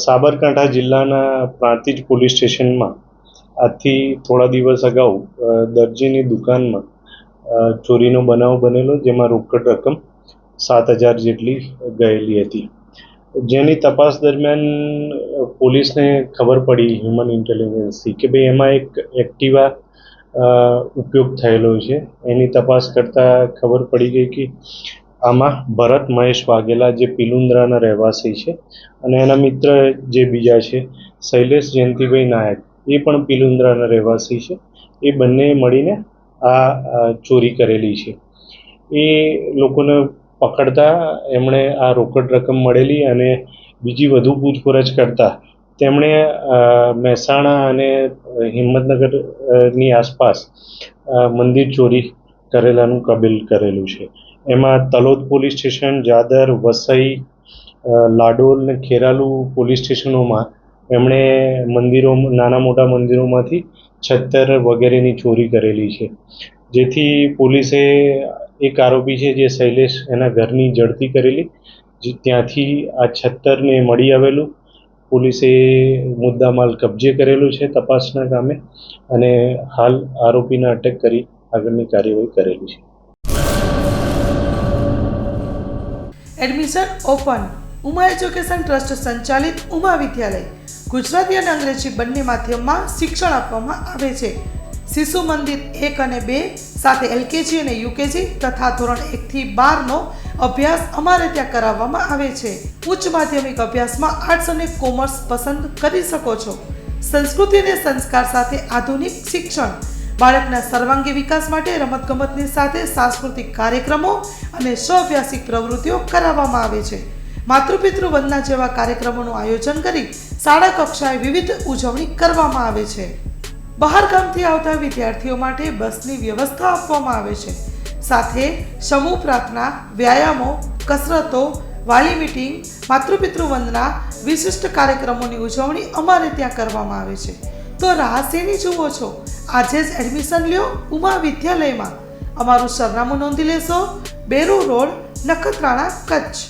સાબરકાંઠા જિલ્લાના પ્રાંતિજ પોલીસ સ્ટેશનમાં આજથી થોડા દિવસ અગાઉ દરજીની દુકાનમાં ચોરીનો બનાવ બનેલો, જેમાં રોકડ રકમ 7,000 જેટલી ગયેલી હતી. જેની તપાસ દરમિયાન પોલીસને ખબર પડી હ્યુમન ઇન્ટેલિજન્સથી કે ભાઈ એમાં એક એક્ટિવા ઉપયોગ થયેલો છે. એની તપાસ કરતાં ખબર પડી ગઈ કે આમાં ભરત મહેશ વાઘેલા, જે પિલુન્દ્રાના રહેવાસી છે, અને એના મિત્ર જે બીજા છે શૈલેષ જયંતિભાઈ નાયક, એ પણ પિલુન્દ્રાના રહેવાસી છે. એ બંને મળીને આ ચોરી કરેલી છે. એ લોકોને પકડતા એમણે આ રોકડ રકમ મળેલી અને બીજી વધુ પૂછપરછ કરતાં તેમણે મહેસાણા અને હિંમતનગરની આસપાસ મંદિર ચોરી કરેલાનું કબૂલ કરેલું છે. એમાં તલોદ પોલીસ સ્ટેશન, જાદર, વસઈ, લાડોલ અને ખેરાલુ પોલીસ સ્ટેશનોમાં એમણે નાના મોટા મંદિરોમાંથી છત્તર વગેરેની ચોરી કરેલી છે. જેથી પોલીસે એક આરોપી છે જે શૈલેષ, એના ઘરની ઝડપી કરેલી, ત્યાંથી આ છત્તરને મળી આવેલું. પોલીસે મુદ્દામાલ કબજે કરેલું છે તપાસના કામે, અને હાલ આરોપીને અટક કરી આગળની કાર્યવાહી કરેલી છે. Admission open. Uma education trust સંચાલિત ઉમા વિદ્યાલય ગુજરાતી અને અંગ્રેજી બંને માધ્યમમાં શિક્ષણ આપવામાં આવે છે. શિશુ મંદિર 1 અને 2 સાથે એલકેજી અને યુકેજી તથા ધોરણ 1 થી 12નો અભ્યાસ અમારે ત્યાં કરાવવામાં આવે છે. ઉચ્ચ માધ્યમિક અભ્યાસમાં આર્ટ્સ અને કોમર્સ પસંદ કરી શકો છો. સંસ્કૃતિ અને સંસ્કાર સાથે આધુનિક શિક્ષણ. બાળકના સર્વાંગી વિકાસ માટે રમતગમતની સાથે સાંસ્કૃતિક કાર્યક્રમો અને સહઅભ્યાસિક પ્રવૃત્તિઓ કરાવવામાં આવે છે. માતૃપિતૃ વંદના જેવા કાર્યક્રમોનું આયોજન કરી શાળા કક્ષાએ વિવિધ ઉજવણી કરવામાં આવે છે. બહાર ગામથી આવતા વિદ્યાર્થીઓ માટે બસની વ્યવસ્થા આપવામાં આવે છે. સાથે સમૂહ પ્રાર્થના, વ્યાયામો, કસરતો, વાલી મીટિંગ, માતૃપિતૃ વંદના, વિશિષ્ટ કાર્યક્રમોની ઉજવણી અમારે ત્યાં કરવામાં આવે છે. તો રાહ શેની જુઓ છો? આજે જ એડમિશન લ્યો ઉમા વિદ્યાલયમાં. અમારું સરનામું નોંધી લેશો: બેરુ રોડ, નખત્રાણા, કચ્છ.